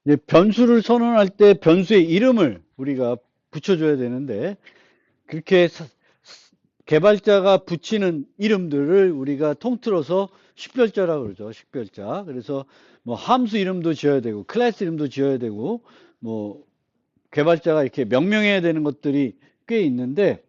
이제 변수를 선언할 때 변수의 이름을 우리가 붙여줘야 되는데, 그렇게 개발자가 붙이는 이름들을 우리가 통틀어서 식별자라고 그러죠. 식별자. 그래서 뭐 함수 이름도 지어야 되고, 클래스 이름도 지어야 되고, 뭐 개발자가 이렇게 명명해야 되는 것들이 꽤 있는데,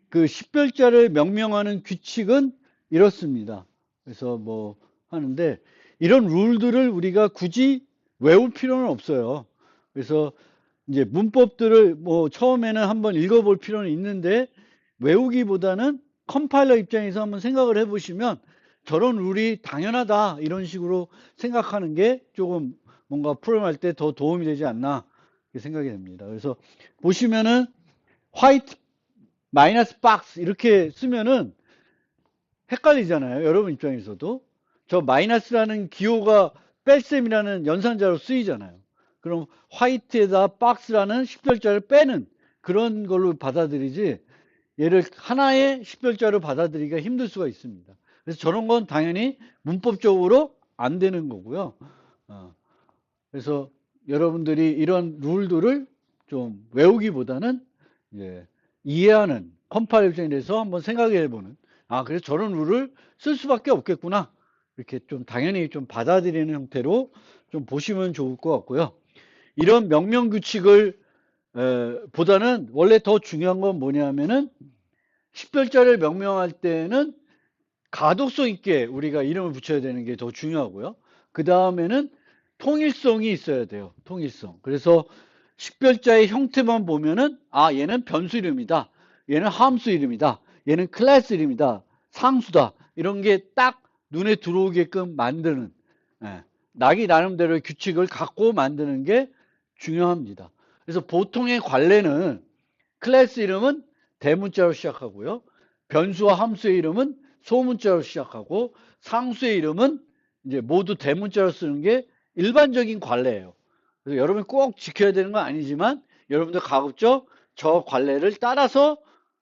그 식별자를 명명하는 규칙은 이렇습니다. 그래서 뭐 하는데, 이런 룰들을 우리가 굳이 외울 필요는 없어요. 그래서 이제 문법들을 뭐 처음에는 한번 읽어볼 필요는 있는데, 외우기보다는 컴파일러 입장에서 한번 생각을 해보시면 저런 룰이 당연하다 이런 식으로 생각하는 게 조금 뭔가 프로그램할 때 더 도움이 되지 않나 생각이 됩니다. 그래서 보시면은 화이트 마이너스 박스 이렇게 쓰면은 헷갈리잖아요. 여러분 입장에서도. 저 마이너스라는 기호가 뺄셈이라는 연산자로 쓰이잖아요. 그럼 화이트에다 박스라는 식별자를 빼는 그런 걸로 받아들이지, 얘를 하나의 식별자로 받아들이기가 힘들 수가 있습니다. 그래서 저런 건 당연히 문법적으로 안 되는 거고요. 어, 그래서 여러분들이 이런 룰들을 좀 외우기보다는 이제 이해하는 컴파일 입장에서 한번 생각해 보는, 아, 그래서 저런 룰을 쓸 수밖에 없겠구나. 이렇게 좀 당연히 좀 받아들이는 형태로 좀 보시면 좋을 것 같고요. 이런 명령 규칙을 보다는 원래 더 중요한 건 뭐냐면은 식별자를 명명할 때는 가독성 있게 우리가 이름을 붙여야 되는 게 더 중요하고요. 그 다음에는 통일성이 있어야 돼요. 통일성. 그래서 식별자의 형태만 보면은 아, 얘는 변수 이름이다. 얘는 함수 이름이다. 얘는 클래스 이름이다. 상수다. 이런 게 딱 눈에 들어오게끔 만드는, 예, 나기 나름대로의 규칙을 갖고 만드는 게 중요합니다. 그래서 보통의 관례는 클래스 이름은 대문자로 시작하고요. 변수와 함수의 이름은 소문자로 시작하고, 상수의 이름은 이제 모두 대문자로 쓰는 게 일반적인 관례예요. 그래서 여러분이 꼭 지켜야 되는 건 아니지만 여러분들 가급적 저 관례를 따라서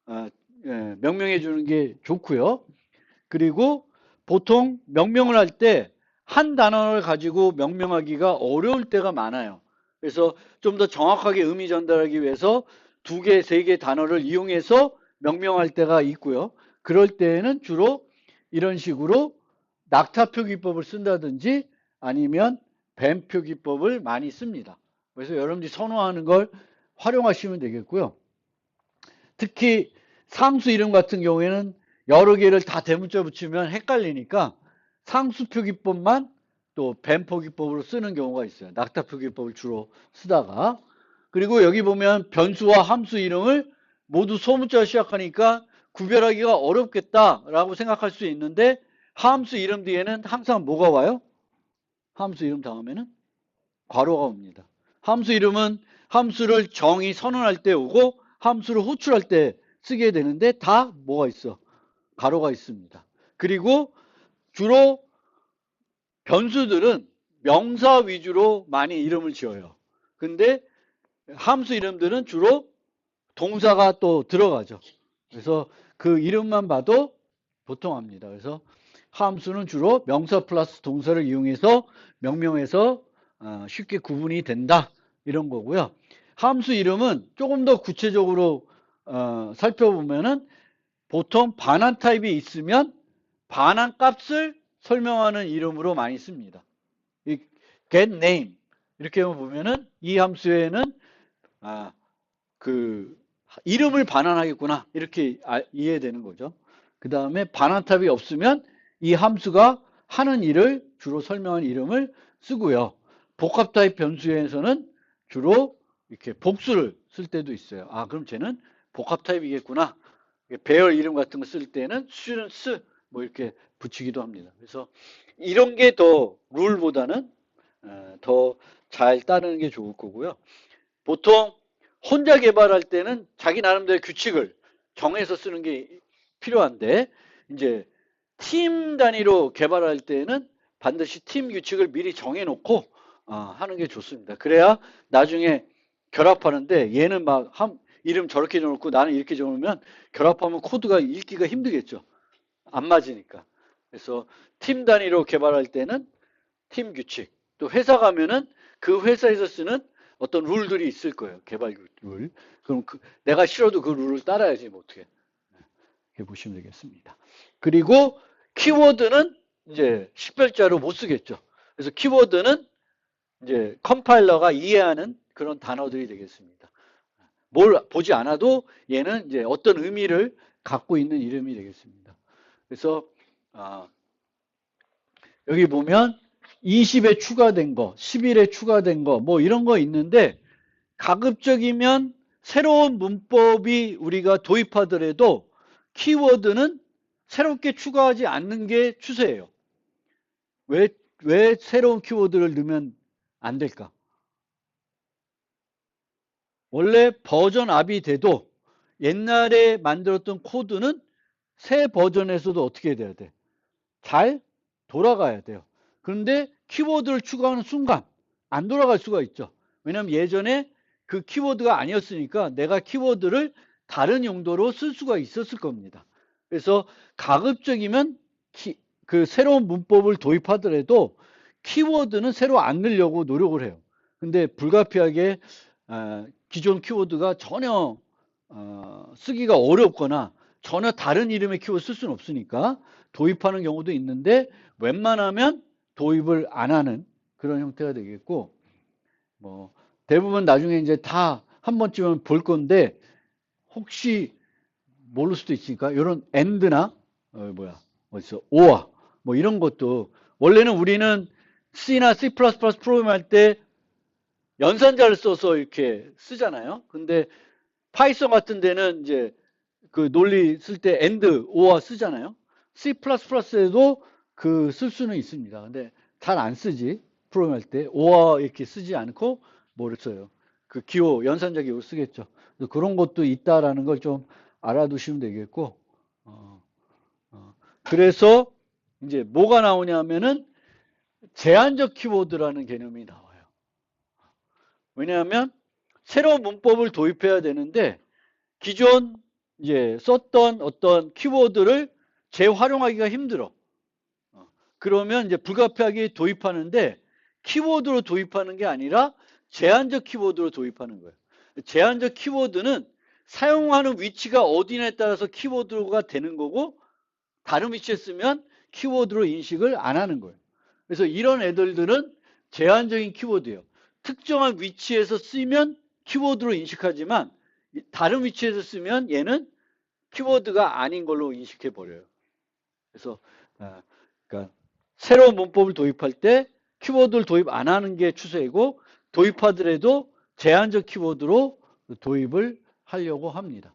어, 명명해 주는 게 좋고요. 그리고 보통 명명을 할 때 한 단어를 가지고 명명하기가 어려울 때가 많아요. 그래서 좀 더 정확하게 의미 전달하기 위해서 두 개, 세 개 단어를 이용해서 명명할 때가 있고요. 그럴 때에는 주로 이런 식으로 낙타표 기법을 쓴다든지 아니면 뱀표 기법을 많이 씁니다. 그래서 여러분들이 선호하는 걸 활용하시면 되겠고요. 특히 상수 이름 같은 경우에는 여러 개를 다 대문자 붙이면 헷갈리니까 상수표 기법만 또 뱀표 기법으로 쓰는 경우가 있어요. 낙타표 기법을 주로 쓰다가. 그리고 여기 보면 변수와 함수 이름을 모두 소문자로 시작하니까 구별하기가 어렵겠다라고 생각할 수 있는데, 함수 이름 뒤에는 항상 뭐가 와요? 함수 이름 다음에는 괄호가 옵니다. 함수 이름은 함수를 정의 선언할 때 오고 함수를 호출할 때 쓰게 되는데 다 뭐가 있어? 괄호가 있습니다. 그리고 주로 변수들은 명사 위주로 많이 이름을 지어요. 근데 함수 이름들은 주로 동사가 또 들어가죠. 그래서 그 이름만 봐도 보통 합니다. 그래서 함수는 주로 명사 플러스 동사를 이용해서 명명해서 쉽게 구분이 된다 이런 거고요. 함수 이름은 조금 더 구체적으로 살펴보면은 보통 반환 타입이 있으면 반환 값을 설명하는 이름으로 많이 씁니다. 이 get name 이렇게 보면은 이 함수에는 아, 그 이름을 반환하겠구나 이렇게 이해되는 거죠. 그 다음에 반환탑이 없으면 이 함수가 하는 일을 주로 설명하는 이름을 쓰고요. 복합 타입 변수에서는 주로 이렇게 복수를 쓸 때도 있어요. 아, 그럼 쟤는 복합 타입이겠구나. 배열 이름 같은 거 쓸 때는 students 뭐 이렇게 붙이기도 합니다. 그래서 이런 게 더 룰보다는 더 잘 따르는 게 좋을 거고요. 보통 혼자 개발할 때는 자기 나름대로 규칙을 정해서 쓰는 게 필요한데, 이제 팀 단위로 개발할 때는 반드시 팀 규칙을 미리 정해놓고 하는 게 좋습니다. 그래야 나중에 결합하는데 얘는 막 이름 저렇게 적어놓고 나는 이렇게 적으면 결합하면 코드가 읽기가 힘들겠죠. 안 맞으니까. 그래서 팀 단위로 개발할 때는 팀 규칙, 또 회사 가면은 그 회사에서 쓰는 어떤 룰들이 있을 거예요. 개발 룰. 그럼 내가 싫어도 그 룰을 따라야지 뭐 어떻게. 이렇게 보시면 되겠습니다. 그리고 키워드는 이제 식별자로 못 쓰겠죠. 그래서 키워드는 이제 컴파일러가 이해하는 그런 단어들이 되겠습니다. 뭘 보지 않아도 얘는 이제 어떤 의미를 갖고 있는 이름이 되겠습니다. 그래서 여기 보면 20에 추가된 거, 11에 추가된 거, 뭐 이런 거 있는데 가급적이면 새로운 문법이 우리가 도입하더라도 키워드는 새롭게 추가하지 않는 게 추세예요. 왜 새로운 키워드를 넣으면 안 될까? 원래 버전 업이 돼도 옛날에 만들었던 코드는 새 버전에서도 어떻게 돼야 돼? 잘 돌아가야 돼요. 그런데 키워드를 추가하는 순간 안 돌아갈 수가 있죠. 왜냐하면 예전에 그 키워드가 아니었으니까 내가 키워드를 다른 용도로 쓸 수가 있었을 겁니다. 그래서 가급적이면 그 새로운 문법을 도입하더라도 키워드는 새로 안 넣으려고 노력을 해요. 근데 불가피하게 기존 키워드가 전혀 쓰기가 어렵거나 전혀 다른 이름의 키워드 쓸 수는 없으니까 도입하는 경우도 있는데 웬만하면 도입을 안 하는 그런 형태가 되겠고, 뭐 대부분 나중에 이제 다 한 번쯤은 볼 건데 혹시 모를 수도 있으니까 이런 and나 어디서 or 뭐 이런 것도 원래는 우리는 C나 C++ 프로그램 할 때 연산자를 써서 이렇게 쓰잖아요. 근데 파이썬 같은 데는 이제 그 논리 쓸 때 and, or 쓰잖아요. C++에도 그 쓸 수는 있습니다. 근데 잘 안 쓰지. 프로그램 할 때 or 이렇게 쓰지 않고 뭐를 써요. 그 기호, 연산자 기호를 쓰겠죠. 그런 것도 있다라는 걸 좀 알아두시면 되겠고, 그래서 이제 뭐가 나오냐면은 제한적 키워드라는 개념이 나와요. 왜냐하면 새로운 문법을 도입해야 되는데 기존 이제 썼던 어떤 키워드를 재활용하기가 힘들어. 그러면 이제 불가피하게 도입하는데 키워드로 도입하는 게 아니라 제한적 키워드로 도입하는 거예요. 제한적 키워드는 사용하는 위치가 어디냐에 따라서 키워드가 되는 거고 다른 위치에 쓰면 키워드로 인식을 안 하는 거예요. 그래서 이런 애들은 제한적인 키워드예요. 특정한 위치에서 쓰면 키워드로 인식하지만 다른 위치에서 쓰면 얘는 키워드가 아닌 걸로 인식해 버려요. 그래서 그러니까 새로운 문법을 도입할 때 키워드를 도입 안 하는 게 추세이고 도입하더라도 제한적 키워드로 도입을 하려고 합니다.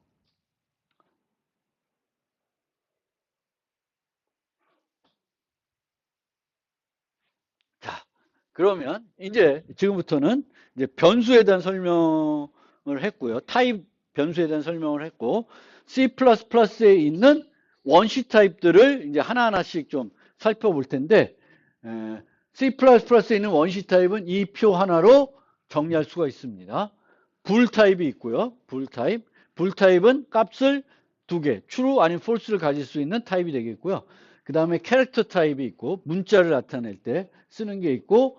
자, 그러면 이제 지금부터는 이제 변수에 대한 설명을 했고요. 타입 변수에 대한 설명을 했고 C++에 있는 원시 타입들을 이제 하나하나씩 좀 살펴볼 텐데 C++에 있는 원시 타입은 이 표 하나로 정리할 수가 있습니다. 불 타입이 있고요. 불 타입. 불 타입은 값을 두 개, true 아니면 false를 가질 수 있는 타입이 되겠고요. 그 다음에 캐릭터 타입이 있고 문자를 나타낼 때 쓰는 게 있고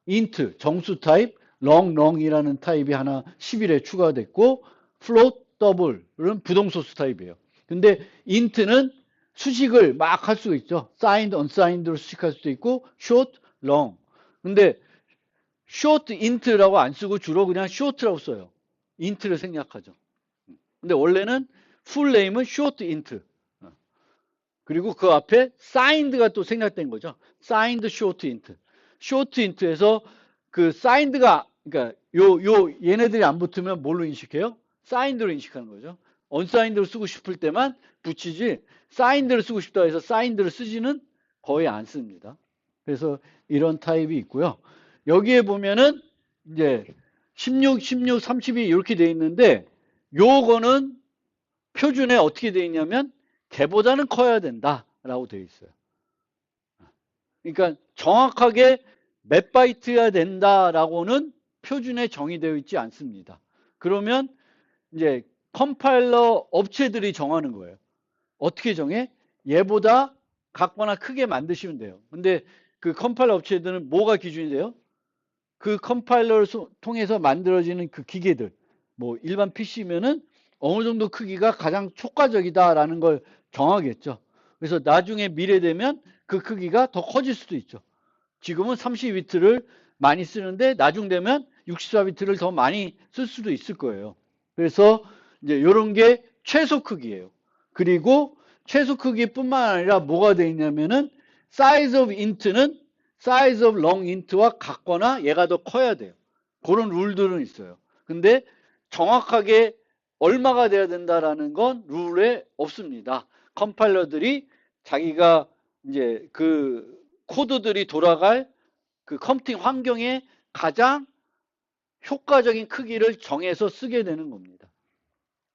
int, 정수 타입, long이라는 타입이 하나 11에 추가됐고 float, double은 부동소수 타입이에요. 근데 int는 수식을 막 할 수가 있죠. signed, unsigned로 수식할 수도 있고 short, long. 근데 short int라고 안 쓰고 주로 그냥 short라고 써요. int를 생략하죠. 근데 원래는 full name은 short int. 그리고 그 앞에 signed가 또 생략된 거죠. signed short int. short int에서 그 signed가 그러니까 얘네들이 안 붙으면 뭘로 인식해요? signed로 인식하는 거죠. unsigned로 쓰고 싶을 때만 붙이지 signed를 쓰고 싶다 해서 signed를 쓰지는 거의 안 씁니다. 그래서 이런 타입이 있고요. 여기에 보면은 이제 16, 16, 32 이렇게 돼 있는데 요거는 표준에 어떻게 돼 있냐면 개보다는 커야 된다라고 되어 있어요. 그러니까 정확하게 몇 바이트여야 된다라고는 표준에 정의되어 있지 않습니다. 그러면 이제 컴파일러 업체들이 정하는 거예요. 어떻게 정해? 얘보다 작거나 크게 만드시면 돼요. 근데 그 컴파일러 업체들은 뭐가 기준이 돼요? 그 컴파일러를 통해서 만들어지는 그 기계들, 뭐 일반 PC면은 어느 정도 크기가 가장 효과적이다라는 걸 정하겠죠. 그래서 나중에 미래 되면 그 크기가 더 커질 수도 있죠. 지금은 32비트를 많이 쓰는데 나중 되면 64비트를 더 많이 쓸 수도 있을 거예요. 그래서 이제 이런 게 최소 크기예요. 그리고 최소 크기뿐만 아니라 뭐가 돼 있냐면은 size of int는 size of long int와 같거나 얘가 더 커야 돼요. 그런 룰들은 있어요. 근데 정확하게 얼마가 돼야 된다라는 건 룰에 없습니다. 컴파일러들이 자기가 이제 그 코드들이 돌아갈 그 컴퓨팅 환경에 가장 효과적인 크기를 정해서 쓰게 되는 겁니다.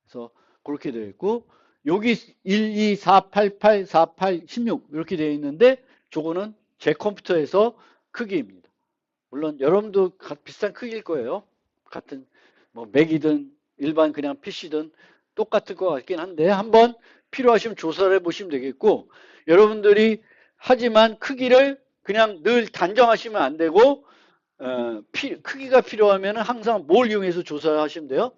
그래서 그렇게 되어 있고 여기 1, 2, 4, 8, 8, 4, 8, 16 이렇게 되어 있는데 저거는 제 컴퓨터에서 크기입니다. 물론 여러분도 비슷한 크기일 거예요. 같은 뭐 맥이든 일반 그냥 PC든 똑같을 것 같긴 한데 한번 필요하시면 조사를 해보시면 되겠고 여러분들이 하지만 크기를 그냥 늘 단정하시면 안 되고 크기가 필요하면 항상 뭘 이용해서 조사하시면 돼요?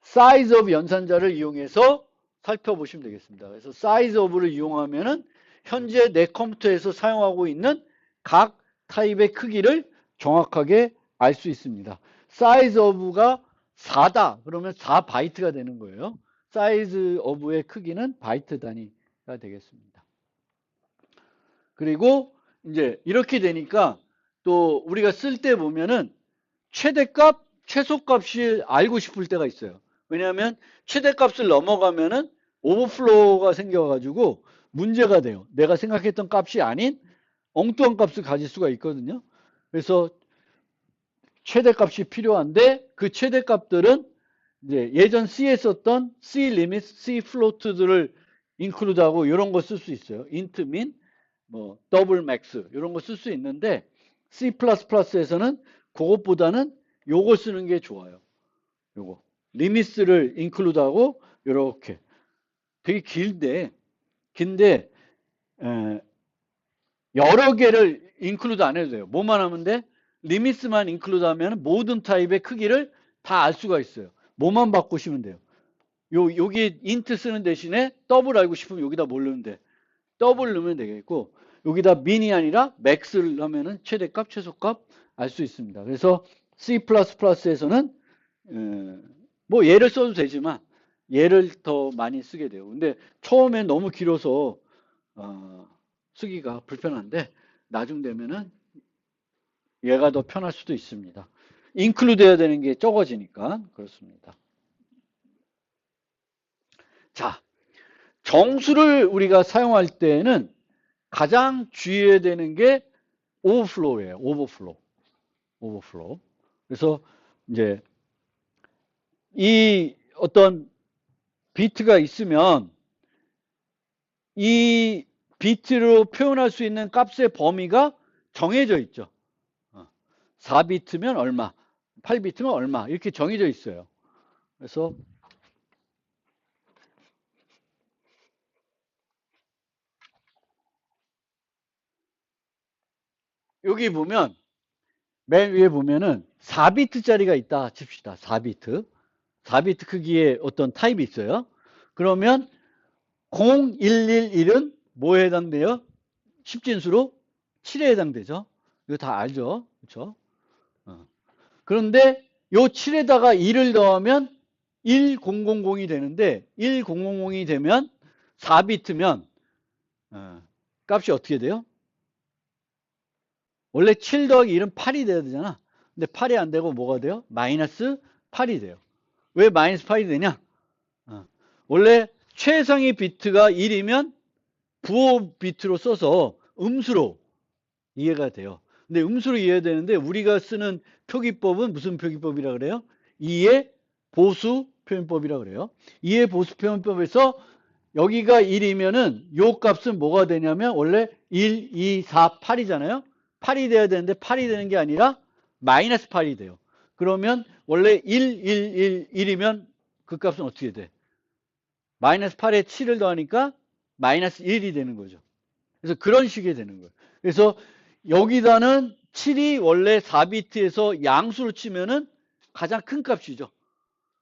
size of 연산자를 이용해서 살펴보시면 되겠습니다. 그래서 size of를 이용하면은 현재 내 컴퓨터에서 사용하고 있는 각 타입의 크기를 정확하게 알 수 있습니다. size of가 4다. 그러면 4바이트가 되는 거예요. size of의 크기는 바이트 단위가 되겠습니다. 그리고 이제 이렇게 되니까 또 우리가 쓸 때 보면은 최대값, 최소값이 알고 싶을 때가 있어요. 왜냐하면 최대값을 넘어가면은 오버플로우가 생겨가지고 문제가 돼요. 내가 생각했던 값이 아닌 엉뚱한 값을 가질 수가 있거든요. 그래서 최대값이 필요한데 그 최대값들은 이제 예전 C에 썼던 C 리밋, C 플로트들을 인클루드하고 이런 거 쓸 수 있어요. int min, 뭐 더블 맥스 이런 거 쓸 수 있는데 C++에서는 그것보다는 요거 쓰는 게 좋아요. 요거 리미스를 인클루드하고 이렇게 되게 긴데 여러 개를 인클루드 안 해도 돼요. 뭐만 하면 돼? 리미스만 인클루드 하면 모든 타입의 크기를 다 알 수가 있어요. 뭐만 바꾸시면 돼요. 여기 인트 쓰는 대신에 더블 알고 싶으면 여기다 뭘 넣으면 돼? 더블 넣으면 되겠고 여기다 민이 아니라 맥스를 넣으면 최대값, 최소값 알 수 있습니다. 그래서 C++에서는 뭐 얘를 써도 되지만 얘를 더 많이 쓰게 돼요. 근데 처음엔 너무 길어서 쓰기가 불편한데 나중 되면은 얘가 더 편할 수도 있습니다. 인클루드 해야 되는 게 적어지니까 그렇습니다. 자, 정수를 우리가 사용할 때는 가장 주의해야 되는 게 오버플로우예요. 오버플로우. 그래서 이제 이 어떤 비트가 있으면 이 비트로 표현할 수 있는 값의 범위가 정해져 있죠. 4비트면 얼마, 8비트면 얼마 이렇게 정해져 있어요. 그래서 여기 보면 맨 위에 보면은 4비트짜리가 있다 칩시다. 4비트 크기의 어떤 타입이 있어요. 그러면 0111은 뭐에 해당돼요? 10진수로 7에 해당되죠. 이거 다 알죠? 그렇죠? 그런데 요 7에다가 1을 더하면 1000이 되는데 1000이 되면 4비트면 값이 어떻게 돼요? 원래 7 더하기 1은 8이 돼야 되잖아. 근데 8이 안 되고 뭐가 돼요? 마이너스 8이 돼요. 왜 마이너스 8이 되냐? 원래 최상위 비트가 1이면 부호 비트로 써서 음수로 이해가 돼요. 근데 음수로 이해되는데 우리가 쓰는 표기법은 무슨 표기법이라 그래요? 2의 보수 표현법이라 그래요. 2의 보수 표현법에서 여기가 1이면은 요 값은 뭐가 되냐면 원래 1, 2, 4, 8이잖아요. 8이 돼야 되는데 8이 되는 게 아니라 마이너스 8이 돼요. 그러면 원래 1, 1, 1이면 그 값은 어떻게 돼? 마이너스 8에 7을 더하니까 마이너스 1이 되는 거죠. 그래서 그런 식이 되는 거예요. 그래서 여기다는 7이 원래 4비트에서 양수로 치면은 가장 큰 값이죠.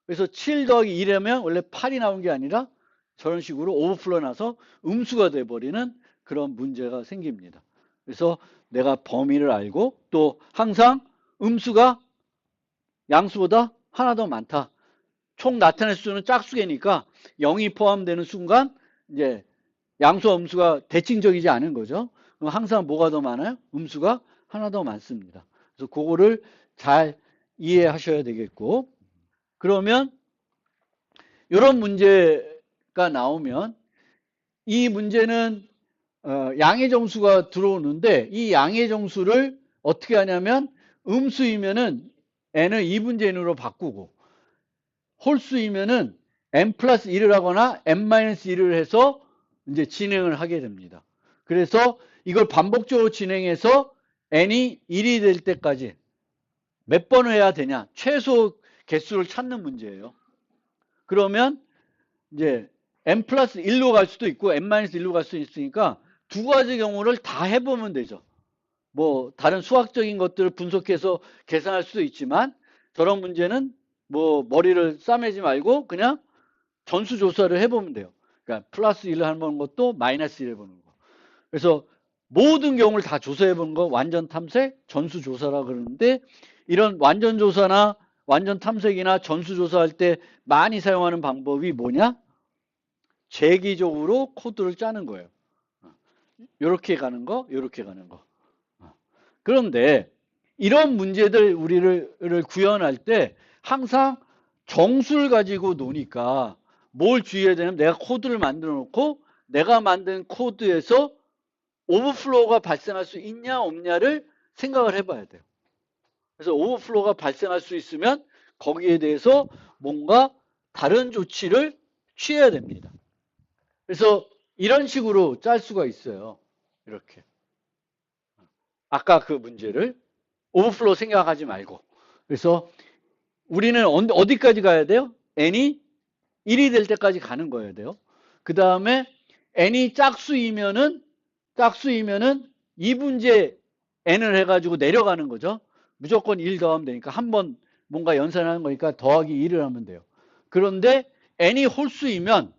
그래서 7 더하기 2라면 원래 8이 나온 게 아니라 저런 식으로 오버플로 나서 음수가 돼버리는 그런 문제가 생깁니다. 그래서 내가 범위를 알고 또 항상 음수가 양수보다 하나 더 많다. 총 나타낼 수는 짝수개니까 0이 포함되는 순간 이제 양수와 음수가 대칭적이지 않은 거죠. 그럼 항상 뭐가 더 많아요? 음수가 하나 더 많습니다. 그래서 그거를 잘 이해하셔야 되겠고, 그러면 이런 문제가 나오면 이 문제는 양의 정수가 들어오는데 이 양의 정수를 어떻게 하냐면 음수이면은 n을 2분의 n으로 바꾸고 홀수이면은 n 플러스 1을 하거나 n 마이너스 1을 해서 이제 진행을 하게 됩니다. 그래서 이걸 반복적으로 진행해서 n이 1이 될 때까지 몇 번을 해야 되냐? 최소 개수를 찾는 문제예요. 그러면 이제 n 플러스 1로 갈 수도 있고 n 마이너스 1로 갈 수 있으니까 두 가지 경우를 다 해보면 되죠. 뭐 다른 수학적인 것들을 분석해서 계산할 수도 있지만 저런 문제는 뭐 머리를 싸매지 말고 그냥 전수조사를 해보면 돼요. 그러니까 플러스 1을 하는 것도 마이너스 1을 해보는 거. 그래서 모든 경우를 다 조사해보는 거 완전 탐색, 전수조사라 그러는데 이런 완전 조사나 완전 탐색이나 전수조사할 때 많이 사용하는 방법이 뭐냐? 재기적으로 코드를 짜는 거예요. 이렇게 가는 거, 이렇게 가는 거. 그런데 이런 문제들 우리를 구현할 때 항상 정수를 가지고 노니까 뭘 주의해야 되냐면 내가 코드를 만들어 놓고 내가 만든 코드에서 오버플로우가 발생할 수 있냐 없냐를 생각을 해봐야 돼요. 그래서 오버플로우가 발생할 수 있으면 거기에 대해서 뭔가 다른 조치를 취해야 됩니다. 그래서 이런 식으로 짤 수가 있어요. 이렇게. 아까 그 문제를 오버플로우 생각하지 말고. 그래서 우리는 어디까지 가야 돼요? n이 1이 될 때까지 가는 거여야 돼요. 그 다음에 n이 짝수이면은 2분제 n을 해가지고 내려가는 거죠. 무조건 1 더하면 되니까 한 번 뭔가 연산하는 거니까 더하기 1을 하면 돼요. 그런데 n이 홀수이면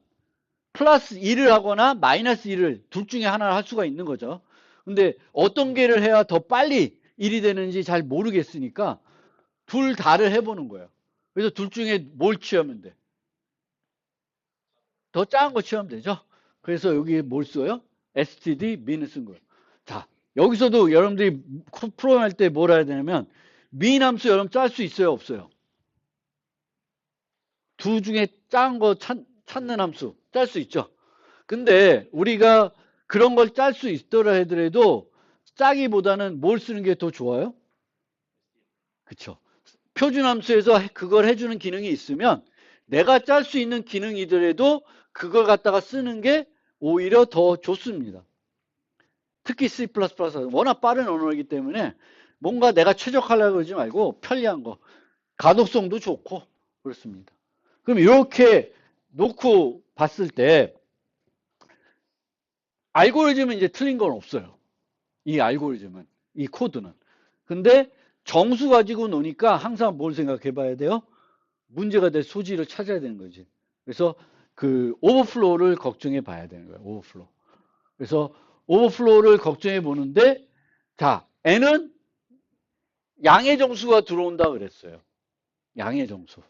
플러스 1을 하거나 마이너스 1을 둘 중에 하나를 할 수가 있는 거죠. 근데 어떤 개를 해야 더 빨리 1이 되는지 잘 모르겠으니까 둘 다를 해보는 거예요. 그래서 둘 중에 뭘 취하면 돼? 더 작은 거 취하면 되죠. 그래서 여기 뭘 써요? std min을 쓴 거예요. 자, 여기서도 여러분들이 프로그램 할 때 뭘 해야 되냐면 min 함수 여러분 짤 수 있어요? 없어요? 두 중에 작은 거 찾는 함수 짤 수 있죠. 근데 우리가 그런 걸 짤 수 있더라 하더라도 짜기보다는 뭘 쓰는 게 더 좋아요? 그쵸. 표준 함수에서 그걸 해주는 기능이 있으면 내가 짤 수 있는 기능이더라도 그걸 갖다가 쓰는 게 오히려 더 좋습니다. 특히 C++ 워낙 빠른 언어이기 때문에 뭔가 내가 최적화하려고 그러지 말고 편리한 거, 가독성도 좋고 그렇습니다. 그럼 이렇게 놓고 봤을 때 알고리즘은 이제 틀린 건 없어요. 이 알고리즘은, 이 코드는. 근데 정수 가지고 노니까 항상 뭘 생각해 봐야 돼요? 문제가 될 소지를 찾아야 되는 거지. 그래서 그 오버플로우를 걱정해 봐야 되는 거예요. 오버플로우. 그래서 오버플로우를 걱정해 보는데 자, n은 양의 정수가 들어온다 그랬어요. 양의 정수.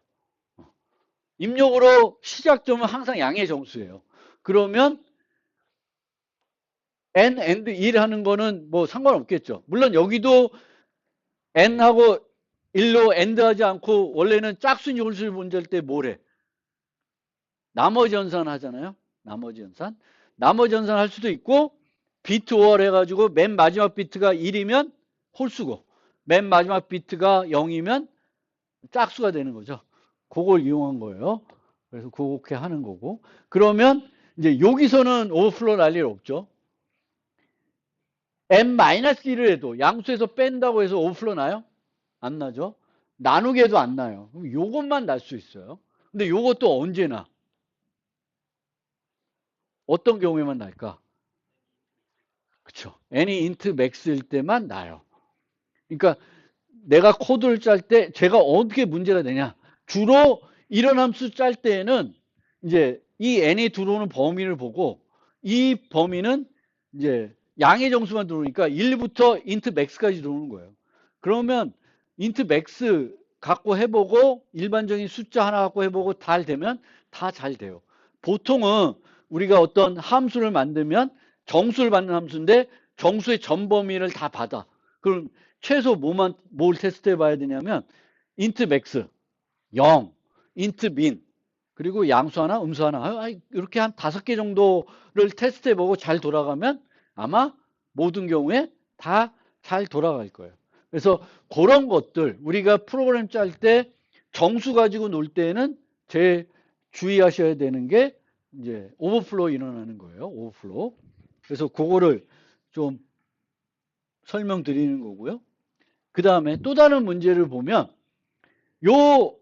입력으로 시작점은 항상 양의 정수예요. 그러면 n, and 1 하는 거는 뭐 상관없겠죠. 물론 여기도 n하고 1로 and 하지 않고 원래는 짝수인 홀수를 문제할 때 뭘 해? 나머지 연산 하잖아요. 나머지 연산. 나머지 연산 할 수도 있고 비트 5월 해가지고 맨 마지막 비트가 1이면 홀수고 맨 마지막 비트가 0이면 짝수가 되는 거죠. 그걸 이용한 거예요. 그래서 그렇게 하는 거고. 그러면 이제 여기서는 오버플로우 날 일 없죠. n-1을 해도 양수에서 뺀다고 해서 오버플로우 나요? 안 나죠. 나누게 해도 안 나요. 그럼 요것만 날 수 있어요. 근데 요것도 언제 나? 어떤 경우에만 날까? 그쵸. n이 int max일 때만 나요. 그러니까 내가 코드를 짤 때 제가 어떻게 문제가 되냐. 주로 이런 함수 짤 때에는 이제 이 n이 들어오는 범위를 보고 이 범위는 이제 양의 정수만 들어오니까 1부터 int max까지 들어오는 거예요. 그러면 int max 갖고 해보고 일반적인 숫자 하나 갖고 해보고 잘 되면 다 잘 돼요. 보통은 우리가 어떤 함수를 만들면 정수를 받는 함수인데 정수의 전 범위를 다 받아. 그럼 최소 뭘 테스트 해봐야 되냐면 int max 0, int min 그리고 양수 하나, 음수 하나 이렇게 한 5개 정도를 테스트해보고 잘 돌아가면 아마 모든 경우에 다 잘 돌아갈 거예요. 그래서 그런 것들 우리가 프로그램 짤 때 정수 가지고 놀 때는 제일 주의하셔야 되는 게 이제 오버플로우 일어나는 거예요. 오버플로우. 그래서 그거를 좀 설명드리는 거고요. 그 다음에 또 다른 문제를 보면 요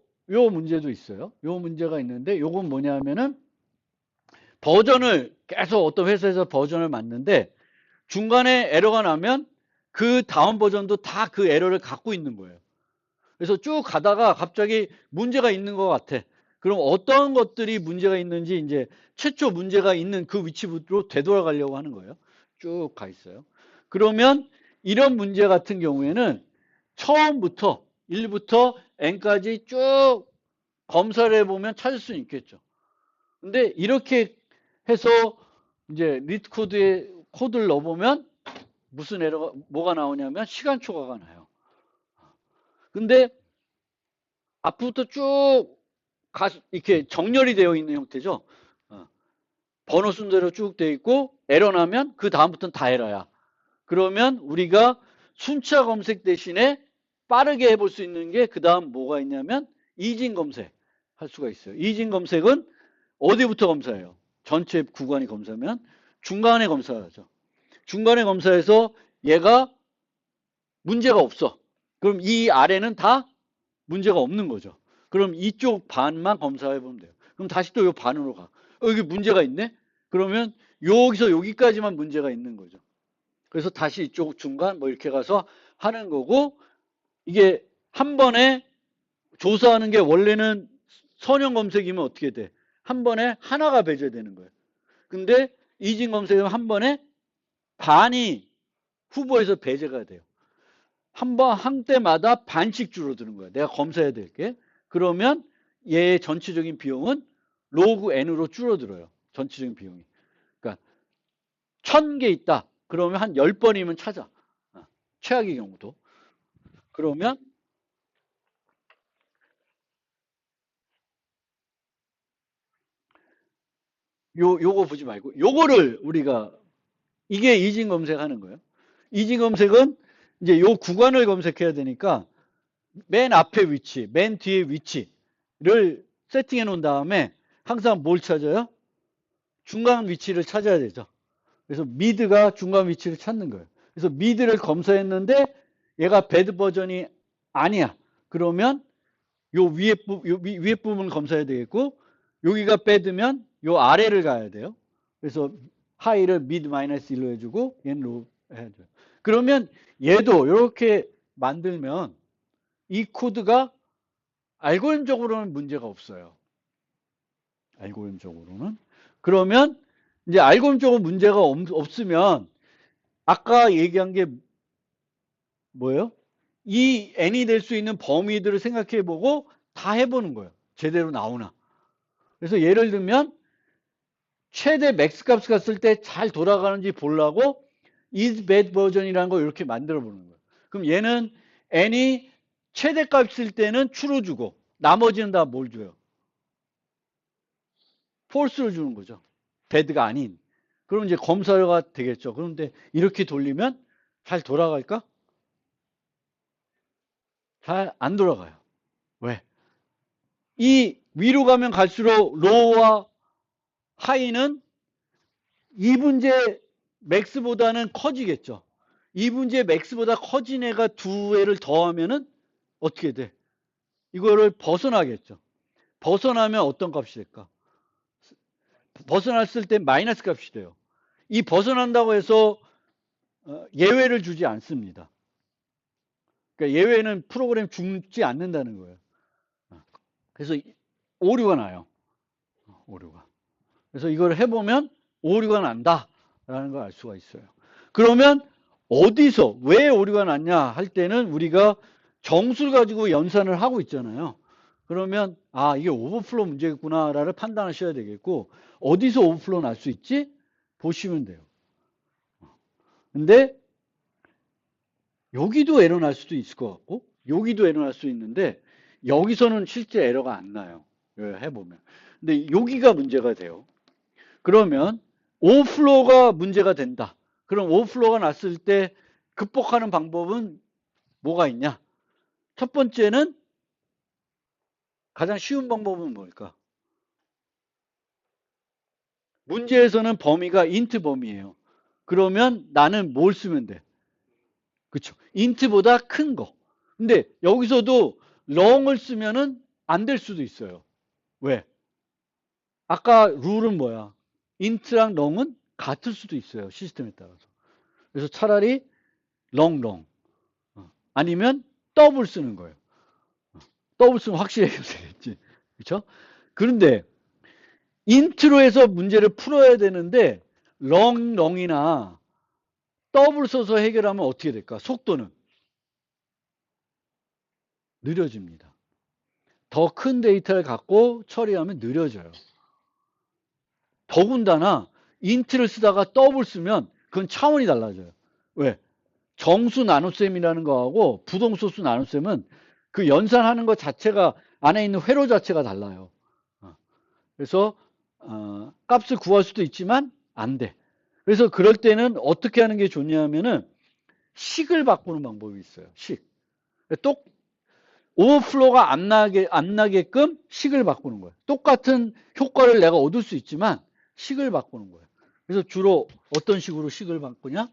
문제도 있어요. 요 문제가 있는데 요건 뭐냐면은 버전을 계속 어떤 회사에서 버전을 맞는데 중간에 에러가 나면 그 다음 버전도 다 그 에러를 갖고 있는 거예요. 그래서 쭉 가다가 갑자기 문제가 있는 것 같아. 그럼 어떤 것들이 문제가 있는지 이제 최초 문제가 있는 그 위치로 되돌아가려고 하는 거예요. 쭉 가 있어요. 그러면 이런 문제 같은 경우에는 처음부터 1부터 n까지 쭉 검사를 해보면 찾을 수 있겠죠. 근데 이렇게 해서 이제 리트 코드에 코드를 넣어보면 무슨 에러가 뭐가 나오냐면 시간 초과가 나요. 근데 앞부터 쭉 이렇게 정렬이 되어 있는 형태죠. 번호 순서대로 쭉 되어 있고 에러 나면 그 다음부터는 다 에러야. 그러면 우리가 순차 검색 대신에 빠르게 해볼 수 있는 게 그 다음 뭐가 있냐면 이진 검색 할 수가 있어요. 이진 검색은 어디부터 검사해요? 전체 구간이 검사면 중간에 검사하죠. 중간에 검사해서 얘가 문제가 없어. 그럼 이 아래는 다 문제가 없는 거죠. 그럼 이쪽 반만 검사해 보면 돼요. 그럼 다시 또 이 반으로 가. 여기 문제가 있네? 그러면 여기서 여기까지만 문제가 있는 거죠. 그래서 다시 이쪽 중간 뭐 이렇게 가서 하는 거고 이게 한 번에 조사하는 게 원래는 선형 검색이면 어떻게 돼? 한 번에 하나가 배제되는 거예요. 근데 이진 검색은 한 번에 반이 후보에서 배제가 돼요. 한 때마다 반씩 줄어드는 거예요. 내가 검사해야 될 게. 그러면 얘의 전체적인 비용은 로그 n으로 줄어들어요. 전체적인 비용이. 그러니까 1000개 있다. 그러면 한 10번이면 찾아. 최악의 경우도. 그러면 요거 보지 말고 요거를 우리가 이게 이진 검색하는 거예요. 이진 검색은 이제 요 구간을 검색해야 되니까 맨 앞에 위치, 맨 뒤에 위치를 세팅해 놓은 다음에 항상 뭘 찾아요? 중간 위치를 찾아야 되죠. 그래서 미드가 중간 위치를 찾는 거예요. 그래서 미드를 검사했는데 얘가 배드 버전이 아니야. 그러면 요 위에 부분을 검사해야 되겠고 여기가 배드면 요 아래를 가야 돼요. 그래서 하이를 미드 마이너스 1로 해주고 얘는 로 해줘요. 그러면 얘도 이렇게 만들면 이 코드가 알고리즘적으로는 문제가 없어요. 알고리즘적으로는. 그러면 이제 알고리즘적으로 문제가 없으면 아까 얘기한 게 뭐예요? 이 n이 될 수 있는 범위들을 생각해 보고 다 해보는 거예요. 제대로 나오나. 그래서 예를 들면 최대 맥스 값을 갔을 때 잘 돌아가는지 보려고 is bad 버전이라는 걸 이렇게 만들어 보는 거예요. 그럼 얘는 n이 최대 값일 때는 true로 주고 나머지는 다 뭘 줘요? false를 주는 거죠. bad가 아닌. 그럼 이제 검사가 되겠죠. 그런데 이렇게 돌리면 잘 돌아갈까? 잘 안 돌아가요. 왜? 이 위로 가면 갈수록 로우와 하이는 2분제 맥스보다는 커지겠죠. 2분제 맥스보다 커진 애가 두 애를 더하면은 어떻게 돼? 이거를 벗어나겠죠. 벗어나면 어떤 값이 될까? 벗어났을 때 마이너스 값이 돼요. 이 벗어난다고 해서 예외를 주지 않습니다. 그러니까 예외는 프로그램 죽지 않는다는 거예요. 그래서 오류가 나요. 오류가. 그래서 이걸 해보면 오류가 난다라는 걸 알 수가 있어요. 그러면 어디서 왜 오류가 났냐 할 때는 우리가 정수를 가지고 연산을 하고 있잖아요. 그러면 아 이게 오버플로 문제겠구나를 판단하셔야 되겠고 어디서 오버플로 날 수 있지? 보시면 돼요. 근데 여기도 에러 날 수도 있을 것 같고 여기도 에러 날 수 있는데 여기서는 실제 에러가 안 나요. 해보면. 근데 여기가 문제가 돼요. 그러면 오버플로우가 문제가 된다. 그럼 오버플로우가 났을 때 극복하는 방법은 뭐가 있냐? 첫 번째는 가장 쉬운 방법은 뭘까? 문제에서는 범위가 인트 범위예요. 그러면 나는 뭘 쓰면 돼? 그렇죠. 인트보다 큰 거. 근데 여기서도 롱을 쓰면은 안 될 수도 있어요. 왜? 아까 룰은 뭐야? 인트랑 롱은 같을 수도 있어요. 시스템에 따라서. 그래서 차라리 롱. 아니면 더블 쓰는 거예요. 더블 쓰면 확실히 해결되겠지. 그렇죠? 그런데 인트로 해서 문제를 풀어야 되는데 롱이나 더블 써서 해결하면 어떻게 될까? 속도는 느려집니다. 더 큰 데이터를 갖고 처리하면 느려져요. 더군다나 인트를 쓰다가 더블 쓰면 그건 차원이 달라져요. 왜? 정수 나눗셈이라는 거하고 부동소수 나눗셈은 그 연산하는 것 자체가 안에 있는 회로 자체가 달라요. 그래서 값을 구할 수도 있지만 안 돼. 그래서 그럴 때는 어떻게 하는 게 좋냐면은 식을 바꾸는 방법이 있어요. 식. 또 오버플로가 안 나게끔 식을 바꾸는 거예요. 똑같은 효과를 내가 얻을 수 있지만 식을 바꾸는 거예요. 그래서 주로 어떤 식으로 식을 바꾸냐?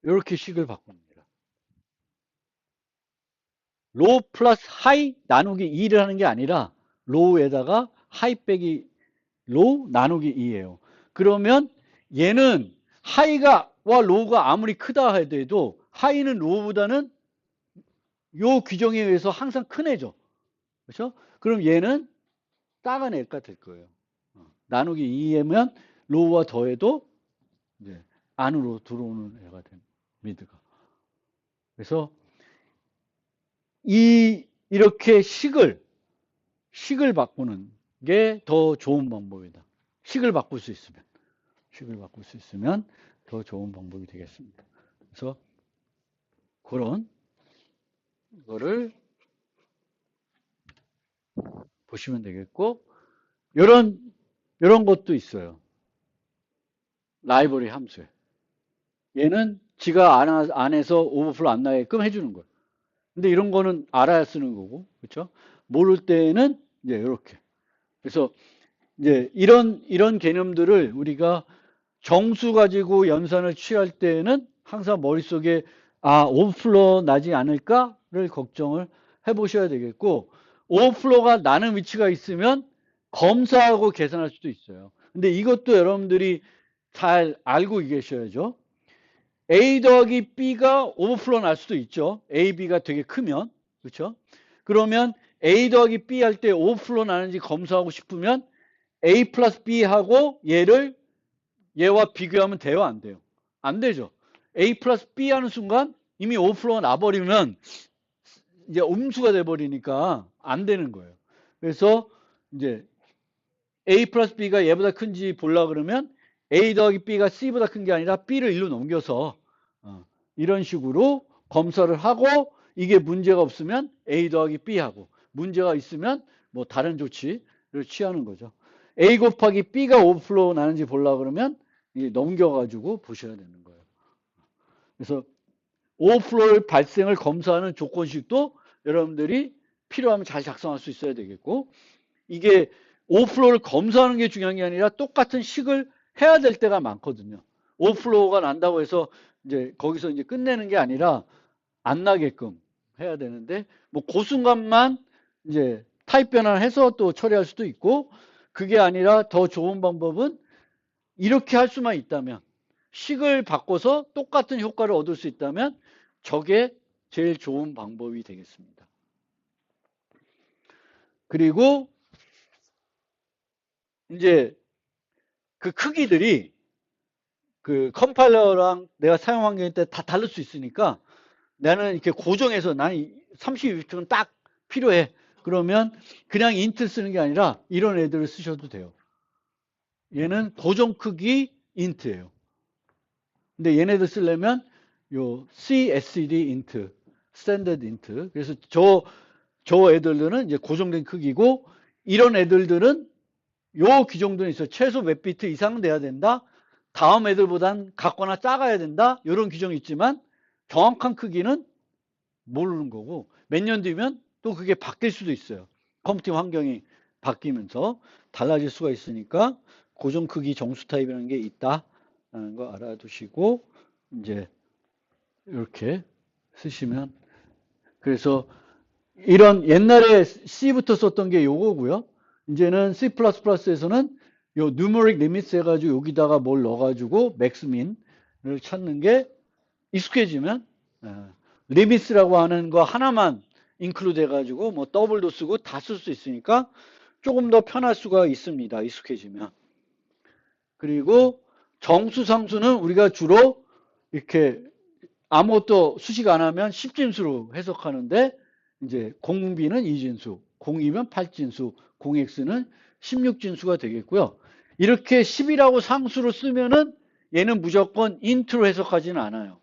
이렇게 식을 바꿉니다. 로 플러스 하이 나누기 2를 하는 게 아니라 로우에다가 하이 빼기 로 나누기 2예요. 그러면 얘는 하이가 와 로우가 아무리 크다 해도 하이는 로우보다는 요 규정에 의해서 항상 큰 애죠. 그렇죠? 그럼 얘는 작은 애가 될 거예요. 나누기 2면 로우와 더해도 이제 안으로 들어오는 애가 됩니다. 미드가. 그래서 이렇게 식을 바꾸는 게 더 좋은 방법이다. 식을 바꿀 수 있으면 더 좋은 방법이 되겠습니다. 그래서 그런 거를 보시면 되겠고 이런 것도 있어요. 라이브러리 함수에. 얘는 지가 안에서 오버플로 안 나게끔 해주는 거예요. 근데 이런 거는 알아야 쓰는 거고, 그렇죠? 모를 때는 이제 이렇게. 그래서 이제 이런 개념들을 우리가 정수 가지고 연산을 취할 때는 항상 머릿속에 오버플로 나지 않을까를 걱정을 해보셔야 되겠고, 오버플로가 나는 위치가 있으면 검사하고 계산할 수도 있어요. 근데 이것도 여러분들이 잘 알고 계셔야죠. A 더하기 B가 오버플로 날 수도 있죠. A, B가 되게 크면. 그렇죠? 그러면 A 더하기 B 할 때 오버플로 나는지 검사하고 싶으면 A 플러스 B하고 얘와 비교하면 돼요? 안 돼요? 안 되죠. A 플러스 B 하는 순간 이미 오버플로가 나버리면 이제 음수가 돼버리니까 안 되는 거예요. 그래서 이제 A 플러스 B가 얘보다 큰지 보려고 그러면 A 더하기 B가 C보다 큰 게 아니라 B를 1로 넘겨서 이런 식으로 검사를 하고 이게 문제가 없으면 A 더하기 B하고 문제가 있으면 뭐 다른 조치를 취하는 거죠. A 곱하기 B가 오버플로우 나는지 보려고 그러면 이게 넘겨가지고 보셔야 되는 거예요. 그래서 오버플로우 발생을 검사하는 조건식도 여러분들이 필요하면 잘 작성할 수 있어야 되겠고 이게 오버플로우를 검사하는 게 중요한 게 아니라 똑같은 식을 해야 될 때가 많거든요. 오버플로우가 난다고 해서 이제 거기서 이제 끝내는 게 아니라 안 나게끔 해야 되는데 뭐 그 순간만 이제 타입 변환을 해서 또 처리할 수도 있고, 그게 아니라 더 좋은 방법은 이렇게 할 수만 있다면, 식을 바꿔서 똑같은 효과를 얻을 수 있다면 저게 제일 좋은 방법이 되겠습니다. 그리고 이제 그 크기들이 그 컴파일러랑 내가 사용 환경 때 다 다를 수 있으니까 나는 이렇게 고정해서 나는 32비트는 딱 필요해. 그러면 그냥 인트 쓰는 게 아니라 이런 애들을 쓰셔도 돼요. 얘는 고정 크기 인트예요. 근데 얘네들 쓰려면 요 CSD 인트, 스탠더드 인트. 그래서 저 애들은 이제 고정된 크기고, 이런 애들은 요 규정도 있어요. 최소 몇 비트 이상은 돼야 된다. 다음 애들보단 같거나 작아야 된다. 이런 규정이 있지만 정확한 크기는 모르는 거고, 몇 년 뒤면 또 그게 바뀔 수도 있어요. 컴퓨팅 환경이 바뀌면서 달라질 수가 있으니까 고정 크기 정수 타입이라는 게 있다라는 거 알아두시고 이제 이렇게 쓰시면, 그래서 이런 옛날에 C부터 썼던 게 요거고요. 이제는 C++에서는 요 numeric limits 해가지고 여기다가 뭘 넣어가지고 maxmin을 찾는 게 익숙해지면 limits라고 하는 거 하나만 include 해가지고 뭐 더블도 쓰고 다 쓸 수 있으니까 조금 더 편할 수가 있습니다. 익숙해지면. 그리고 정수 상수는 우리가 주로 이렇게 아무것도 수식 안 하면 10진수로 해석하는데, 이제 공비는 2진수, 0이면 8진수, 0x는 16진수가 되겠고요. 이렇게 10이라고 상수로 쓰면은 얘는 무조건 int로 해석하지는 않아요.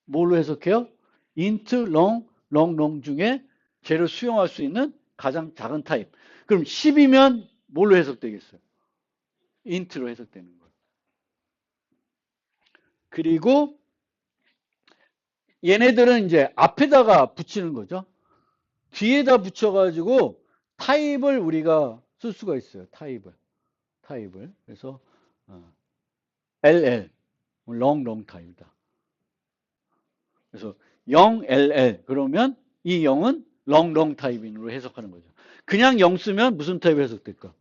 뭘로 해석해요? int, long 중에 쟤를 수용할 수 있는 가장 작은 타입. 그럼 10이면 뭘로 해석되겠어요? int로 해석되는 거예요. 그리고 얘네들은 이제 앞에다가 붙이는 거죠. 뒤에다 붙여가지고 타입을 우리가 쓸 수가 있어요. 타입을. 그래서 LL, long 타입이다. 그래서 0LL 그러면 이 0은 long 타입인으로 해석하는 거죠. 그냥 0 쓰면 무슨 타입 해석될까?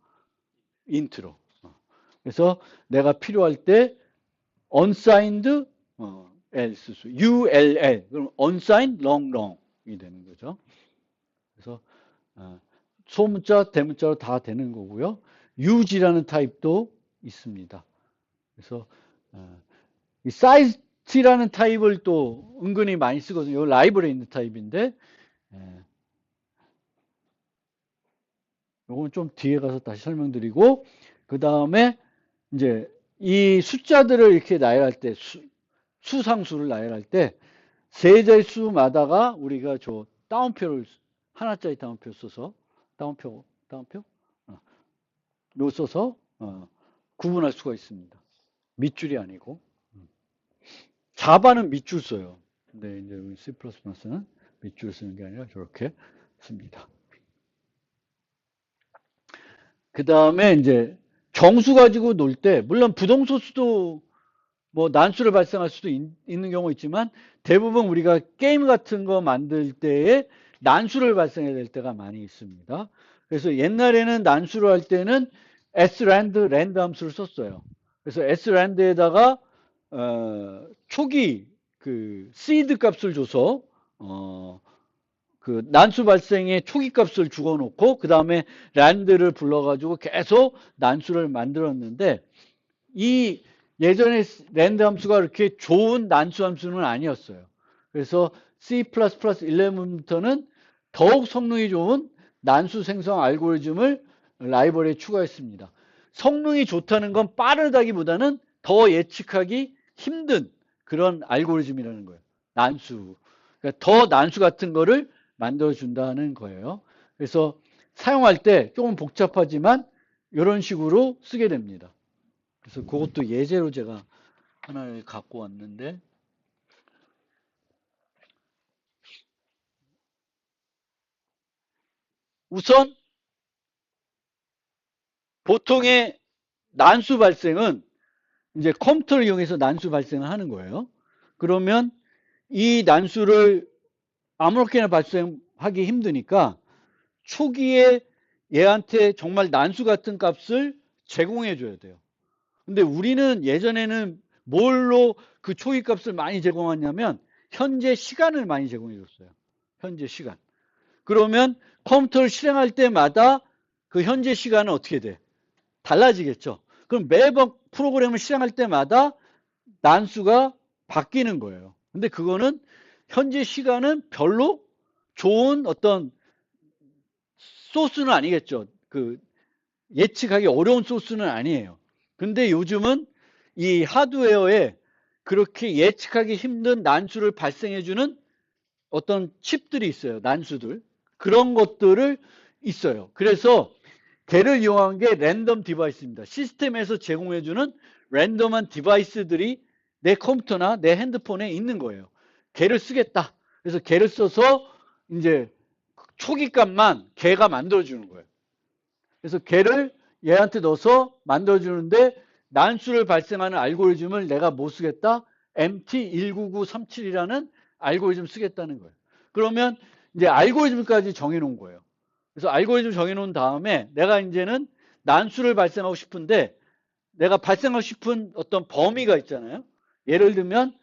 int로. 그래서 내가 필요할 때 unsigned else 수, ULL 그럼 unsigned long이 되는 거죠. 그래서 소문자, 대문자로 다 되는 거고요. UG라는 타입도 있습니다. 그래서 이 사이즈라는 타입을 또 은근히 많이 쓰거든요. 이거 라이브러리에 있는 타입인데, 요건 좀 뒤에 가서 다시 설명드리고, 그 다음에 이제 이 숫자들을 이렇게 나열할 때, 수상수를 나열할 때, 세 자릿수마다가 우리가 저 따옴표를, 하나짜리 따옴표 써서, 따옴표? 요 써서, 구분할 수가 있습니다. 밑줄이 아니고. 자바는 밑줄 써요. 근데 이제 우리 C++는 밑줄 쓰는 게 아니라 저렇게 씁니다. 그 다음에 이제 정수 가지고 놀 때, 물론 부동소수도 뭐 난수를 발생할 수도 있는 경우 있지만, 대부분 우리가 게임 같은 거 만들 때에 난수를 발생해야 될 때가 많이 있습니다. 그래서 옛날에는 난수를 할 때는 srand, 랜드 함수를 썼어요. 그래서 srand에다가 초기 그 seed 값을 줘서 그 난수 발생의 초기 값을 주고 놓고 그 다음에 란드를 불러가지고 계속 난수를 만들었는데, 이 예전에 랜드 함수가 그렇게 좋은 난수 함수는 아니었어요. 그래서 C++11부터는 더욱 성능이 좋은 난수 생성 알고리즘을 라이브러리에 추가했습니다. 성능이 좋다는 건 빠르다기보다는 더 예측하기 힘든 그런 알고리즘이라는 거예요. 난수. 그러니까 더 난수 같은 거를 만들어준다는 거예요. 그래서 사용할 때 조금 복잡하지만 이런 식으로 쓰게 됩니다. 그래서 그것도 예제로 제가 하나를 갖고 왔는데, 우선 보통의 난수 발생은 이제 컴퓨터를 이용해서 난수 발생을 하는 거예요. 그러면 이 난수를 아무렇게나 발생하기 힘드니까 초기에 얘한테 정말 난수 같은 값을 제공해 줘야 돼요. 근데 우리는 예전에는 뭘로 그 초기 값을 많이 제공하냐면 현재 시간을 많이 제공해 줬어요. 현재 시간. 그러면 컴퓨터를 실행할 때마다 그 현재 시간은 어떻게 돼? 달라지겠죠. 그럼 매번 프로그램을 실행할 때마다 난수가 바뀌는 거예요. 근데 그거는 현재 시간은 별로 좋은 어떤 소스는 아니겠죠. 그 예측하기 어려운 소스는 아니에요. 근데 요즘은 이 하드웨어에 그렇게 예측하기 힘든 난수를 발생해주는 어떤 칩들이 있어요. 난수들. 그런 것들을 있어요. 그래서 걔를 이용한 게 랜덤 디바이스입니다. 시스템에서 제공해주는 랜덤한 디바이스들이 내 컴퓨터나 내 핸드폰에 있는 거예요. 걔를 쓰겠다. 그래서 걔를 써서 이제 초기 값만 걔가 만들어주는 거예요. 그래서 걔를 얘한테 넣어서 만들어주는데 난수를 발생하는 알고리즘을 내가 뭐 쓰겠다? MT19937이라는 알고리즘 쓰겠다는 거예요. 그러면 이제 알고리즘까지 정해놓은 거예요. 그래서 알고리즘 정해놓은 다음에 내가 이제는 난수를 발생하고 싶은데 내가 발생하고 싶은 어떤 범위가 있잖아요. 예를 들면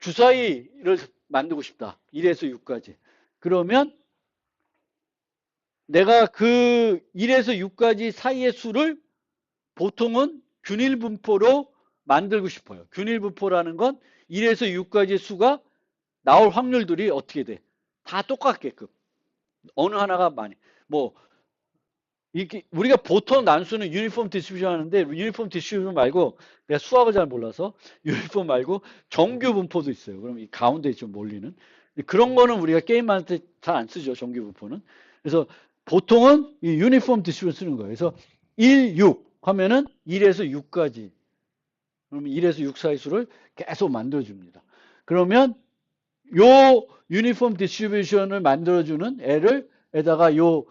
주사위를 만들고 싶다. 1에서 6까지. 그러면 내가 그 1에서 6까지 사이의 수를 보통은 균일 분포로 만들고 싶어요. 균일 분포라는 건 1에서 6까지 수가 나올 확률들이 어떻게 돼? 다 똑같게끔. 어느 하나가 많이. 뭐 이게 우리가 보통 난수는 유니폼 디스트리뷰션 하는데 유니폼 디스트리뷰션 말고 내가 수학을 잘 몰라서 유니폼 말고 정규 분포도 있어요. 그럼 이 가운데 좀 몰리는 그런 거는 우리가 게임할 때 잘 안 쓰죠. 정규 분포는. 그래서 보통은 이 유니폼 디스트리뷰션 쓰는 거예요. 그래서 1, 6 하면은 1에서 6까지 그러면 1에서 6 사이 수를 계속 만들어 줍니다. 그러면 요 유니폼 디스트리뷰션을 만들어 주는 애를 에다가 요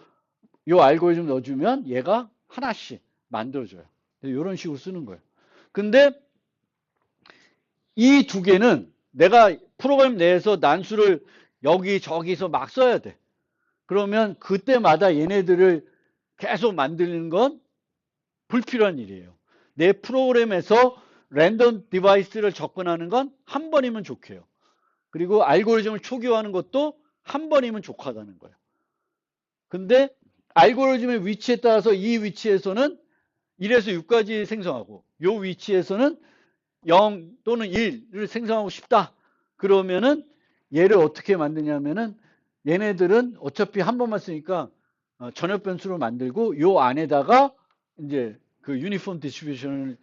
알고리즘 넣어주면 얘가 하나씩 만들어줘요. 이런 식으로 쓰는 거예요. 근데 이 두 개는 내가 프로그램 내에서 난수를 여기저기서 막 써야 돼. 그러면 그때마다 얘네들을 계속 만드는 건 불필요한 일이에요. 내 프로그램에서 랜덤 디바이스를 접근하는 건 한 번이면 좋게요. 그리고 알고리즘을 초기화하는 것도 한 번이면 족하다는 거예요. 근데 알고리즘의 위치에 따라서 이 위치에서는 1에서 6까지 생성하고 이 위치에서는 0 또는 1을 생성하고 싶다. 그러면은 얘를 어떻게 만드냐면은 얘네들은 어차피 한 번만 쓰니까 전역 변수로 만들고 요 안에다가 이제 그 유니폼 디스트리뷰션을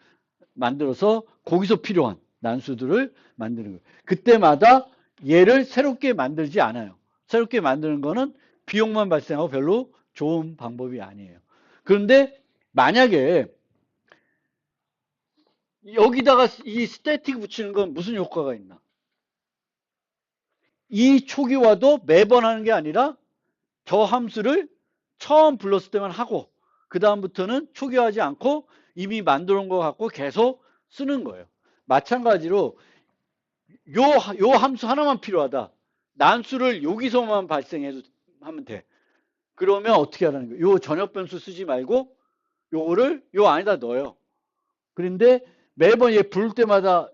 만들어서 거기서 필요한 난수들을 만드는 거예요. 그때마다 얘를 새롭게 만들지 않아요. 새롭게 만드는 거는 비용만 발생하고 별로 좋은 방법이 아니에요. 그런데 만약에 여기다가 이 스태틱 붙이는 건 무슨 효과가 있나? 이 초기화도 매번 하는 게 아니라 저 함수를 처음 불렀을 때만 하고 그 다음부터는 초기화하지 않고 이미 만들어 놓은 거 갖고 계속 쓰는 거예요. 마찬가지로 요 함수 하나만 필요하다. 난수를 여기서만 발생해도 하면 돼. 그러면 어떻게 하라는 거예요? 요 전역 변수 쓰지 말고 요거를 요 안에다 넣어요. 그런데 매번 얘 부를 때마다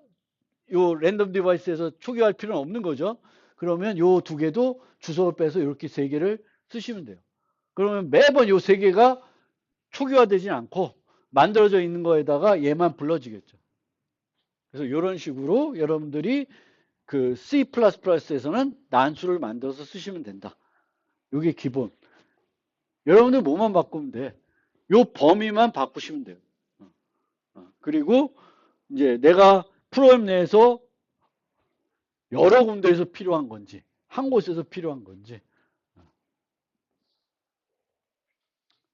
요 랜덤 디바이스에서 초기화할 필요는 없는 거죠. 그러면 요 두 개도 주소를 빼서 이렇게 세 개를 쓰시면 돼요. 그러면 매번 요 세 개가 초기화되진 않고 만들어져 있는 거에다가 얘만 불러지겠죠. 그래서 이런 식으로 여러분들이 그 C++에서는 난수를 만들어서 쓰시면 된다. 이게 기본. 여러분들 뭐만 바꾸면 돼. 요 범위만 바꾸시면 돼요. 그리고 이제 내가 프로그램 내에서 여러 군데에서 필요한 건지 한 곳에서 필요한 건지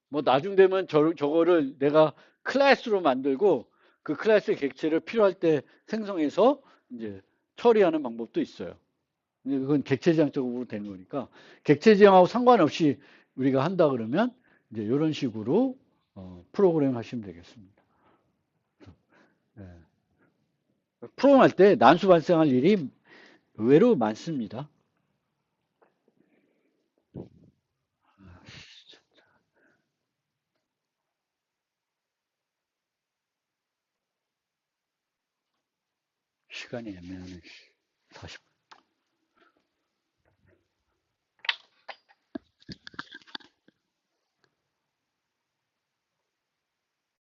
뭐 나중 되면 저거를 내가 클래스로 만들고 그 클래스의 객체를 필요할 때 생성해서 이제 처리하는 방법도 있어요. 그건 객체 지향적으로 되는 거니까 객체 지향하고 상관없이 우리가 한다 그러면 이제 이런 식으로 프로그램 하시면 되겠습니다. 네. 프로그램 할 때 난수 발생할 일이 의외로 많습니다. 시간이 애매하네. 40분.